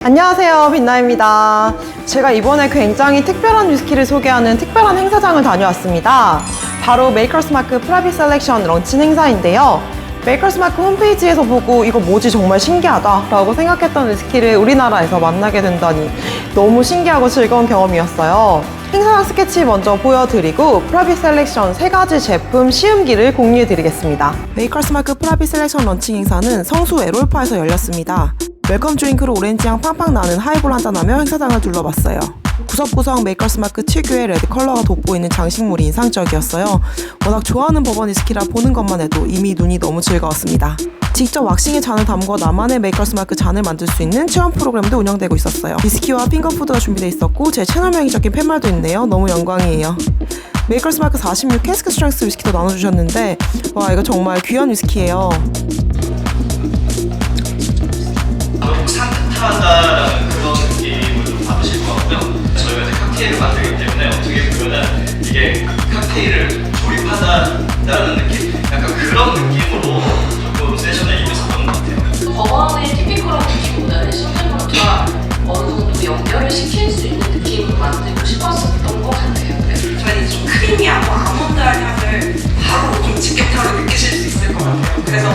안녕하세요, 빛나입니다. 제가 이번에 굉장히 특별한 위스키를 소개하는 특별한 행사장을 다녀왔습니다. 바로 메이커스 마크 프라이빗 셀렉션 런칭 행사인데요. 메이커스 마크 홈페이지에서 보고 이거 뭐지 정말 신기하다 라고 생각했던 위스키를 우리나라에서 만나게 된다니 너무 신기하고 즐거운 경험이었어요. 행사장 스케치 먼저 보여드리고 프라이빗 셀렉션 3가지 제품 시음기를 공유해드리겠습니다. 메이커스 마크 프라이빗 셀렉션 런칭 행사는 성수 에롤파에서 열렸습니다. 웰컴 드링크로 오렌지향 팡팡 나는 하이볼 한잔하며 행사장을 둘러봤어요. 구석구석 메이커스 마크 특유의 레드 컬러가 돋보이는 장식물이 인상적이었어요. 워낙 좋아하는 버번 위스키라 보는 것만 해도 이미 눈이 너무 즐거웠습니다. 직접 왁싱에 잔을 담궈 나만의 메이커스 마크 잔을 만들 수 있는 체험 프로그램도 운영되고 있었어요. 위스키와 핑거푸드가 준비되어 있었고 제 채널명이 적힌 팻말도 있네요. 너무 영광이에요. 메이커스 마크 46 캐스크 스트렝스 위스키도 나눠주셨는데 와, 이거 정말 귀한 위스키예요. 너무 산뜻하다라는 그런 느낌을 좀 받으실 것 같고요. 저희가 이제 칵테일을 만들기 때문에 어떻게 보면은 이게 칵테일을 조립하다라는 느낌? 약간 그런 느낌으로 조금 세션을 이루었던 것 같아요. 버번의 티피컬한 느낌보다는 심지어가 어느 정도 연결을 시킬 수 있는 느낌으로 만들고 싶었었던 것 같아요. 저희는 좀 크리미하고 아몬드한 향을 바로 좀 직격타로 느끼실 수 있을 것 같아요. 그래서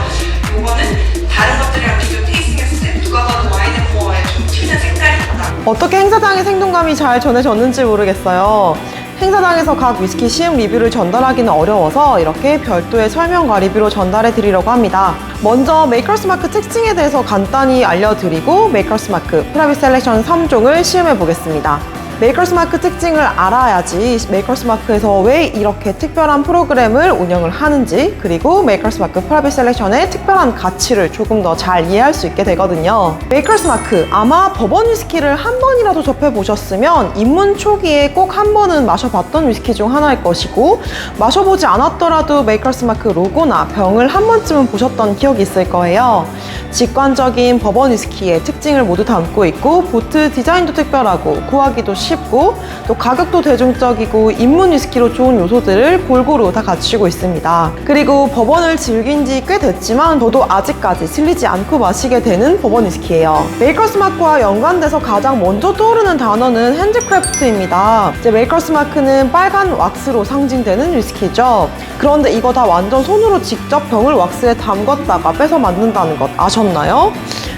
이거는 다른 것들이랑 비교 테이스팅했을 때 누가 봐도 와인 앤 모어에 좀 튀는 색깔이 있다. 어떻게 행사장의 생동감이 잘 전해졌는지 모르겠어요. 행사장에서 각 위스키 시음 리뷰를 전달하기는 어려워서 이렇게 별도의 설명과 리뷰로 전달해 드리려고 합니다. 먼저 메이커스 마크 특징에 대해서 간단히 알려드리고 메이커스 마크 프라이빗 셀렉션 3종을 시음해 보겠습니다. 메이커스 마크 특징을 알아야지 메이커스 마크에서 왜 이렇게 특별한 프로그램을 운영을 하는지, 그리고 메이커스 마크 프라이빗 셀렉션의 특별한 가치를 조금 더 잘 이해할 수 있게 되거든요. 메이커스 마크, 아마 버번 위스키를 한 번이라도 접해보셨으면 입문 초기에 꼭 한 번은 마셔봤던 위스키 중 하나일 것이고, 마셔보지 않았더라도 메이커스 마크 로고나 병을 한 번쯤은 보셨던 기억이 있을 거예요. 직관적인 버번 위스키의 특징을 모두 담고 있고, 보트 디자인도 특별하고 구하기도 쉽고 또 가격도 대중적이고 입문 위스키로 좋은 요소들을 골고루 다 갖추고 있습니다. 그리고 버번을 즐긴 지 꽤 됐지만 저도 아직까지 질리지 않고 마시게 되는 버번 위스키예요. 메이커스 마크와 연관돼서 가장 먼저 떠오르는 단어는 핸드크래프트입니다. 이제 메이커스 마크는 빨간 왁스로 상징되는 위스키죠. 그런데 이거 다 완전 손으로 직접 병을 왁스에 담궜다가 빼서 만든다는 것 아셨나요?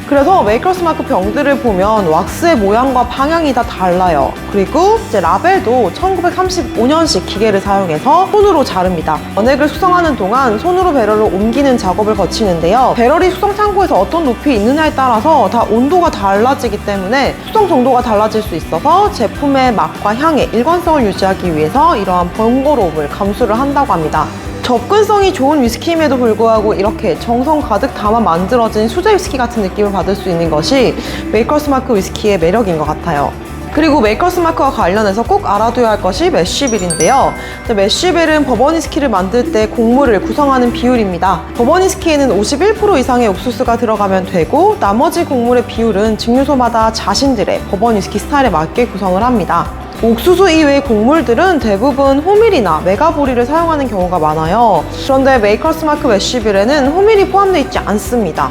그래서 메이커스 마크 병들을 보면 왁스의 모양과 방향이 다 달라요. 그리고 이제 라벨도 1935년식 기계를 사용해서 손으로 자릅니다. 원액을 숙성하는 동안 손으로 배럴을 옮기는 작업을 거치는데요. 배럴이 숙성 창고에서 어떤 높이에 있느냐에 따라서 다 온도가 달라지기 때문에 숙성 정도가 달라질 수 있어서 제품의 맛과 향의 일관성을 유지하기 위해서 이러한 번거로움을 감수를 한다고 합니다. 접근성이 좋은 위스키임에도 불구하고 이렇게 정성 가득 담아 만들어진 수제 위스키 같은 느낌을 받을 수 있는 것이 메이커스 마크 위스키의 매력인 것 같아요. 그리고 메이커스 마크와 관련해서 꼭 알아둬야 할 것이 매쉬빌인데요. 매쉬빌은 버번 위스키를 만들 때 곡물을 구성하는 비율입니다. 버번 위스키에는 51% 이상의 옥수수가 들어가면 되고, 나머지 곡물의 비율은 증류소마다 자신들의 버번 위스키 스타일에 맞게 구성을 합니다. 옥수수 이외의 곡물들은 대부분 호밀이나 메가보리를 사용하는 경우가 많아요. 그런데 메이커스 마크 매쉬빌에는 호밀이 포함되어 있지 않습니다.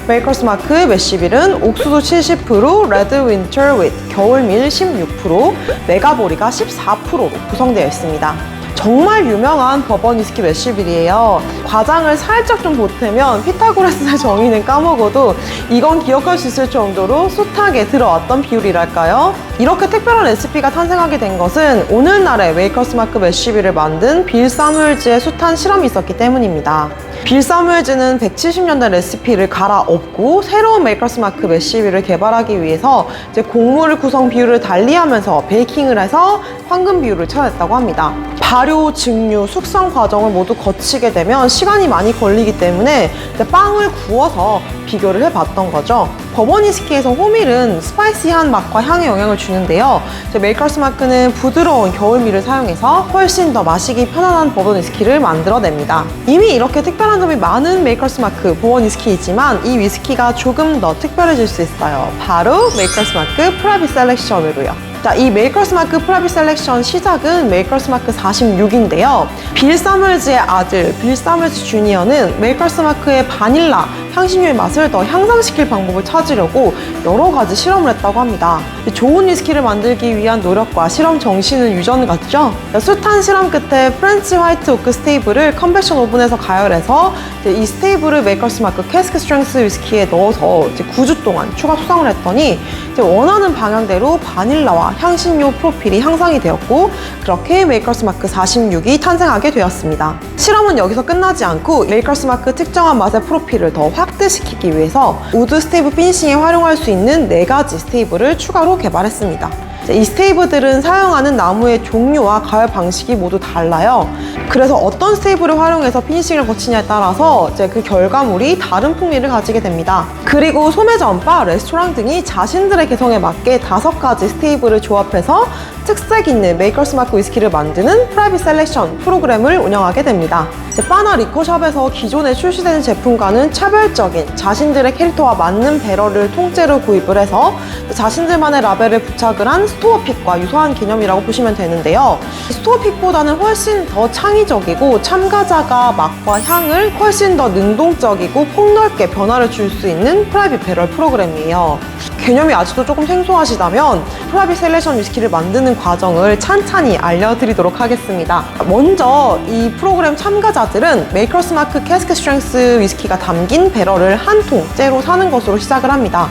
메이커스 마크 매쉬빌은 옥수수 70%, 레드 윈터 윗, 겨울밀 16%, 메가보리가 14%로 구성되어 있습니다. 정말 유명한 버번 위스키 매쉬빌이에요. 과장을 살짝 좀 보태면 피타고라스의 정의는 까먹어도 이건 기억할 수 있을 정도로 숱하게 들어왔던 비율이랄까요? 이렇게 특별한 레시피가 탄생하게 된 것은 오늘날의 메이커스 마크 매쉬빌을 만든 빌 사무엘즈의 숱한 실험이 있었기 때문입니다. 빌 사무엘즈는 170년대 레시피를 갈아엎고 새로운 메이커스 마크 매쉬빌을 개발하기 위해서 이제 곡물 구성 비율을 달리하면서 베이킹을 해서 황금 비율을 찾아냈다고 합니다. 발효, 증류, 숙성 과정을 모두 거치게 되면 시간이 많이 걸리기 때문에 빵을 구워서 비교를 해봤던 거죠. 버번 위스키에서 호밀은 스파이시한 맛과 향에 영향을 주는데요. 메이커스 마크는 부드러운 겨울밀을 사용해서 훨씬 더 마시기 편안한 버번 위스키를 만들어냅니다. 이미 이렇게 특별한 점이 많은 메이커스 마크 버번 위스키이지만 이 위스키가 조금 더 특별해질 수 있어요. 바로 메이커스 마크 프라이빗 셀렉션으로요. 자, 이 메이커스 마크 프라이빗 셀렉션 시작은 메이커스 마크 46인데요. 빌 사무엘즈의 아들 빌 사무엘즈 주니어는 메이커스 마크의 바닐라 향신료의 맛을 더 향상시킬 방법을 찾으려고 여러 가지 실험을 했다고 합니다. 좋은 위스키를 만들기 위한 노력과 실험 정신은 유전 같죠? 숱한 실험 끝에 프렌치 화이트 오크 스테이블을 컨벡션 오븐에서 가열해서 이 스테이블을 메이커스 마크 캐스크 스트렝스 위스키에 넣어서 9주 동안 추가 숙성을 했더니 원하는 방향대로 바닐라와 향신료 프로필이 향상이 되었고, 그렇게 메이커스 마크 46이 탄생하게 되었습니다. 실험은 여기서 끝나지 않고 메이커스 마크 특정한 맛의 프로필을 더 확대시키기 위해서 우드 스테이블 피니싱에 활용할 수 있는 4가지 스테이블을 추가로 개발했습니다. 이 스테이블들은 사용하는 나무의 종류와 가열 방식이 모두 달라요. 그래서 어떤 스테이블을 활용해서 피니싱을 거치냐에 따라서 그 결과물이 다른 풍미를 가지게 됩니다. 그리고 소매점, 바, 레스토랑 등이 자신들의 개성에 맞게 5가지 스테이블을 조합해서 특색 있는 메이커스 마크 위스키를 만드는 프라이빗 셀렉션 프로그램을 운영하게 됩니다. 바나 리커샵에서 기존에 출시되는 제품과는 차별적인 자신들의 캐릭터와 맞는 배럴을 통째로 구입을 해서 자신들만의 라벨을 부착을 한 스토어픽과 유사한 개념이라고 보시면 되는데요. 스토어픽보다는 훨씬 더 창의적이고 참가자가 맛과 향을 훨씬 더 능동적이고 폭넓게 변화를 줄 수 있는 프라이빗 배럴 프로그램이에요. 개념이 아직도 조금 생소하시다면 프라이빗 셀렉션 위스키를 만드는 과정을 찬찬히 알려드리도록 하겠습니다. 먼저 이 프로그램 참가자들은 메이커스 마크 캐스크 스트렝스 위스키가 담긴 배럴을 한 통째로 사는 것으로 시작을 합니다.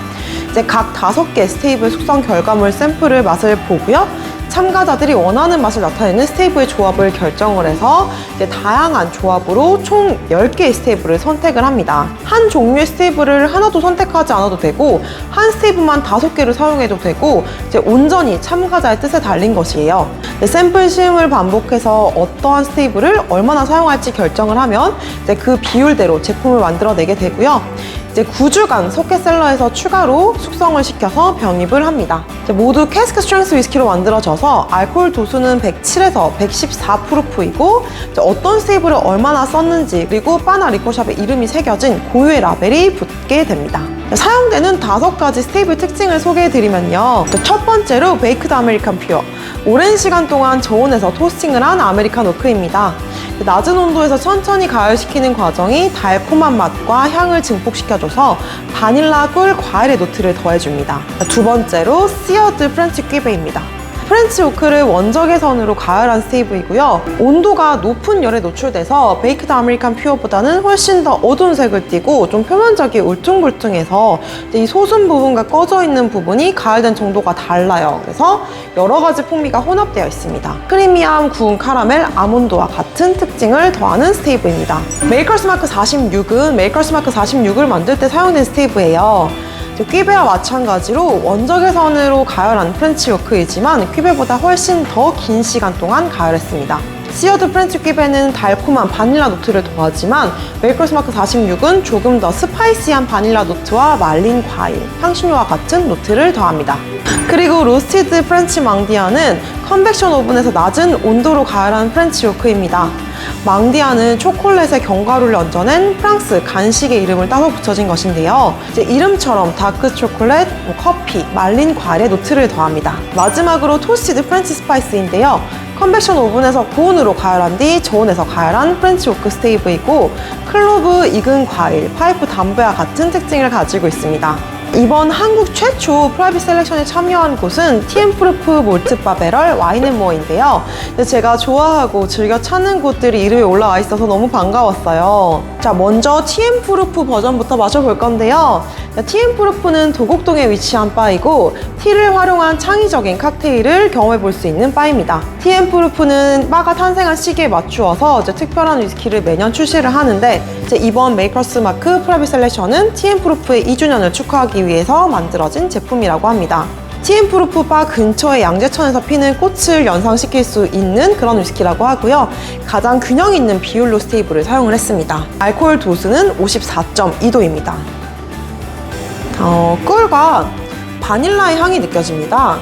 이제 각 5개 스테이블 숙성 결과물 샘플을 맛을 보고요. 참가자들이 원하는 맛을 나타내는 스테이블의 조합을 결정을 해서 이제 다양한 조합으로 총 10개의 스테이블을 선택을 합니다. 한 종류의 스테이블을 하나도 선택하지 않아도 되고, 한 스테이블만 5개를 사용해도 되고, 이제 온전히 참가자의 뜻에 달린 것이에요. 샘플 시음을 반복해서 어떠한 스테이블을 얼마나 사용할지 결정을 하면 이제 그 비율대로 제품을 만들어내게 되고요. 이제 9주간 소켓셀러에서 추가로 숙성을 시켜서 병입을 합니다. 모두 캐스크 스트렝스 위스키로 만들어져서 알코올 도수는 107에서 114프루프이고 어떤 스테이블을 얼마나 썼는지, 그리고 바나 리커샵의 이름이 새겨진 고유의 라벨이 붙게 됩니다. 사용되는 5가지 스테이블 특징을 소개해드리면요. 첫 번째로 베이크드 아메리칸 퓨어, 오랜 시간 동안 저온에서 토스팅을 한 아메리칸 오크입니다. 낮은 온도에서 천천히 가열시키는 과정이 달콤한 맛과 향을 증폭시켜줘서 바닐라, 꿀, 과일의 노트를 더해줍니다. 두 번째로 시어드 프렌치 퀴베입니다. 프렌치 오크를 원적외선으로 가열한 스테이블이고요. 온도가 높은 열에 노출돼서 베이크드 아메리칸 퓨어보다는 훨씬 더 어두운 색을 띠고 좀 표면적이 울퉁불퉁해서 이 소순 부분과 꺼져 있는 부분이 가열된 정도가 달라요. 그래서 여러 가지 풍미가 혼합되어 있습니다. 크리미함, 구운 카라멜, 아몬드와 같은 특징을 더하는 스테이블입니다. 메이커스 마크 46은 메이커스 마크 46을 만들 때 사용된 스테이블이에요. 퀴베와 마찬가지로 원적외선으로 가열한 프렌치 오크이지만 퀴베보다 훨씬 더 긴 시간 동안 가열했습니다. 시어드 프렌치 퀴베는 달콤한 바닐라 노트를 더하지만 메이커스 마크 46은 조금 더 스파이시한 바닐라 노트와 말린 과일, 향신료와 같은 노트를 더합니다. 그리고 로스티드 프렌치 망디아는 컨벡션 오븐에서 낮은 온도로 가열한 프렌치 오크입니다. 망디아는 초콜릿에 견과류를 얹어낸 프랑스 간식의 이름을 따서 붙여진 것인데요. 이제 이름처럼 다크 초콜릿, 커피, 말린 과일의 노트를 더합니다. 마지막으로 토스티드 프렌치 스파이스인데요. 컨벡션 오븐에서 고온으로 가열한 뒤 저온에서 가열한 프렌치 오크 스테이블이고, 클로브, 익은 과일, 파이프 담배와 같은 특징을 가지고 있습니다. 이번 한국 최초 프라이빗 셀렉션에 참여한 곳은 TM-프루프 몰트바 배럴 와인앤모어인데요. 제가 좋아하고 즐겨 찾는 곳들이 이름에 올라와 있어서 너무 반가웠어요. 자, 먼저 TM-프루프 버전부터 마셔볼 건데요. TM-프루프는 도곡동에 위치한 바이고 티를 활용한 창의적인 칵테일을 경험해볼 수 있는 바입니다. TM-프루프는 바가 탄생한 시기에 맞추어서 특별한 위스키를 매년 출시를 하는데, 이번 메이커스 마크 프라이빗 셀렉션은 TM-프루프의 2주년을 축하하기 위해서 만들어진 제품이라고 합니다. TM-프루프 바 근처의 양재천에서 피는 꽃을 연상시킬 수 있는 그런 위스키라고 하고요. 가장 균형 있는 비율로 스테이블을 사용을 했습니다. 알코올 도수는 54.2도입니다. 꿀과 바닐라의 향이 느껴집니다.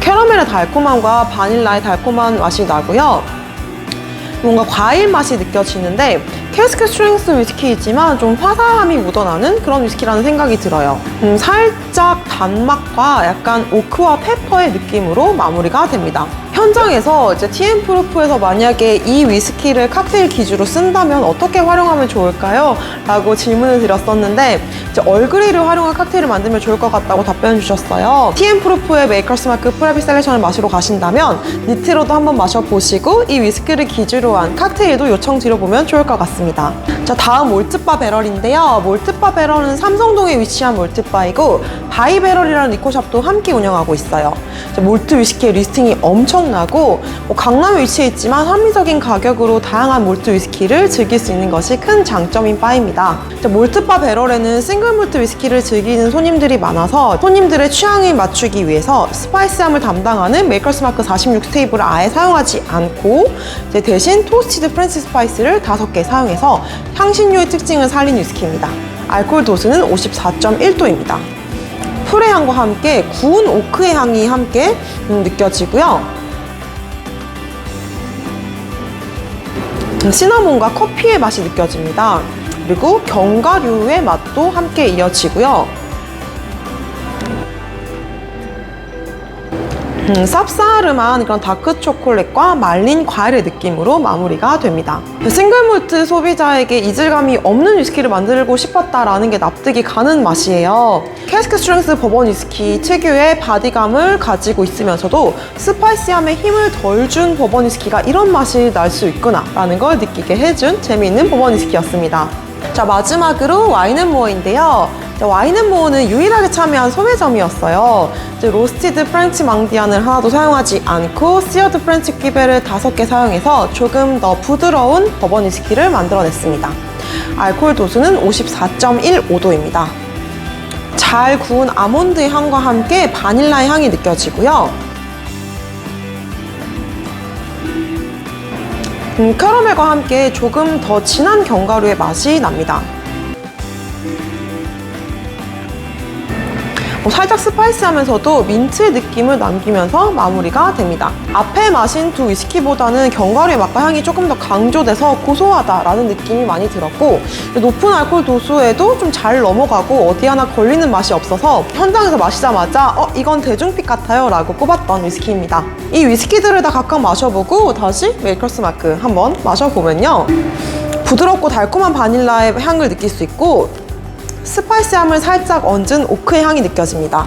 캐러멜의 달콤함과 바닐라의 달콤한 맛이 나고요. 뭔가 과일 맛이 느껴지는데 캐스크 스트렝스 위스키이지만 좀 화사함이 묻어나는 그런 위스키라는 생각이 들어요. 살짝 단맛과 약간 오크와 페퍼의 느낌으로 마무리가 됩니다. 현장에서 이제 TM 프루프에서 만약에 이 위스키를 칵테일 기주로 쓴다면 어떻게 활용하면 좋을까요? 라고 질문을 드렸었는데 이제 얼그레이를 활용한 칵테일을 만들면 좋을 것 같다고 답변 주셨어요. TM 프루프의 메이커스 마크 프라이빗 셀렉션을 마시러 가신다면 니트로도 한번 마셔보시고 이 위스키를 기주로 한 칵테일도 요청 드려보면 좋을 것 같습니다. 자, 다음 몰트바 배럴인데요. 몰트바 배럴은 삼성동에 위치한 몰트바이고 바이배럴이라는 리코샵도 함께 운영하고 있어요. 몰트 위스키의 리스팅이 엄청나고 강남에 위치해 있지만 합리적인 가격으로 다양한 몰트 위스키를 즐길 수 있는 것이 큰 장점인 바입니다. 몰트바 배럴에는 싱글 몰트 위스키를 즐기는 손님들이 많아서 손님들의 취향에 맞추기 위해서 스파이시함을 담당하는 메이커스 마크 46 스테이블을 아예 사용하지 않고 대신 토스티드 프렌치 스파이스를 5개 사용해서 향신료의 특징을 살린 위스키입니다. 알코올 도수는 54.1도입니다. 풀의 향과 함께 구운 오크의 향이 함께 느껴지고요. 시나몬과 커피의 맛이 느껴집니다. 그리고 견과류의 맛도 함께 이어지고요. 쌉싸름한 그런 다크 초콜릿과 말린 과일의 느낌으로 마무리가 됩니다. 싱글몰트 소비자에게 이질감이 없는 위스키를 만들고 싶었다라는 게 납득이 가는 맛이에요. 캐스크 스트렝스 버번 위스키 특유의 바디감을 가지고 있으면서도 스파이시함에 힘을 덜 준 버번 위스키가 이런 맛이 날 수 있구나 라는 걸 느끼게 해준 재미있는 버번 위스키였습니다. 자, 마지막으로 와인앤모어인데요. 와인앤모어는 유일하게 참여한 소매점이었어요. 로스티드 프렌치 망디안을 하나도 사용하지 않고 시어드 프렌치 퀴베를 5개 사용해서 조금 더 부드러운 버번 위스키를 만들어냈습니다. 알코올 도수는 54.15도입니다. 잘 구운 아몬드의 향과 함께 바닐라의 향이 느껴지고요. 캐러멜과 함께 조금 더 진한 견과류의 맛이 납니다. 살짝 스파이시하면서도 민트의 느낌을 남기면서 마무리가 됩니다. 앞에 마신 두 위스키보다는 견과류의 맛과 향이 조금 더 강조돼서 고소하다라는 느낌이 많이 들었고 높은 알코올 도수에도 좀 잘 넘어가고 어디 하나 걸리는 맛이 없어서 현장에서 마시자마자 이건 대중픽 같아요 라고 꼽았던 위스키입니다. 이 위스키들을 다 각각 마셔보고 다시 메이커스 마크 한번 마셔보면요. 부드럽고 달콤한 바닐라의 향을 느낄 수 있고 스파이시함을 살짝 얹은 오크의 향이 느껴집니다.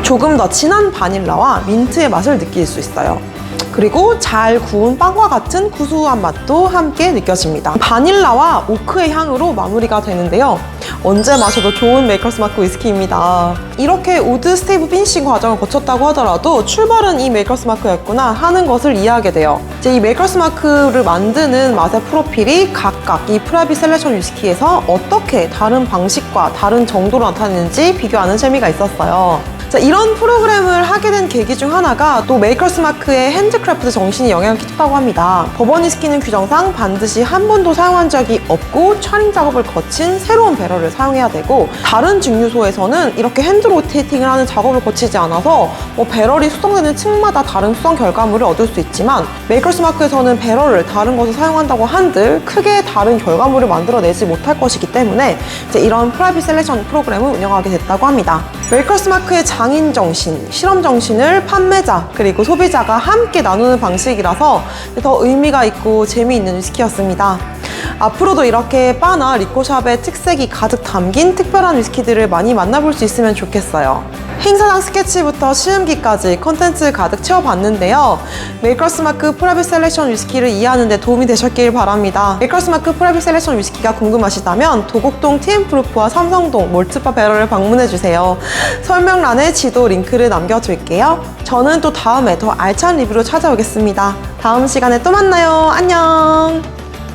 조금 더 진한 바닐라와 민트의 맛을 느낄 수 있어요. 그리고 잘 구운 빵과 같은 구수한 맛도 함께 느껴집니다. 바닐라와 오크의 향으로 마무리가 되는데요. 언제 마셔도 좋은 메이커스 마크 위스키입니다. 이렇게 우드 스테이브 피니싱 과정을 거쳤다고 하더라도 출발은 이 메이커스 마크였구나 하는 것을 이해하게 돼요. 이제 이 메이커스 마크를 만드는 맛의 프로필이 각각 이 프라이빗 셀렉션 위스키에서 어떻게 다른 방식과 다른 정도로 나타내는지 비교하는 재미가 있었어요. 자, 이런 프로그램을 하게 된 계기 중 하나가 또 메이커스 마크의 핸드크래프트 정신이 영향을 끼쳤다고 합니다. 버번 위스키는 규정상 반드시 한 번도 사용한 적이 없고 촬영 작업을 거친 새로운 배럴을 사용해야 되고 다른 증류소에서는 이렇게 핸드 로테이팅을 하는 작업을 거치지 않아서 배럴이 수성되는 층마다 다른 수성 결과물을 얻을 수 있지만 메이커스 마크에서는 배럴을 다른 것을 사용한다고 한들 크게 다른 결과물을 만들어내지 못할 것이기 때문에 이제 이런 프라이빗 셀렉션 프로그램을 운영하게 됐다고 합니다. 메이커스 마크의 장인 정신, 실험 정신을 판매자 그리고 소비자가 함께 나누는 방식이라서 더 의미가 있고 재미있는 위스키였습니다. 앞으로도 이렇게 바나 리코샵의 특색이 가득 담긴 특별한 위스키들을 많이 만나볼 수 있으면 좋겠어요. 행사장 스케치부터 시음기까지 콘텐츠를 가득 채워봤는데요. 메이커스 마크 프라이빗 셀렉션 위스키를 이해하는 데 도움이 되셨길 바랍니다. 메이커스 마크 프라이빗 셀렉션 위스키가 궁금하시다면 도곡동 TM 프루프와 삼성동 몰트바 배럴을 방문해주세요. 설명란에 지도 링크를 남겨둘게요. 저는 또 다음에 더 알찬 리뷰로 찾아오겠습니다. 다음 시간에 또 만나요. 안녕!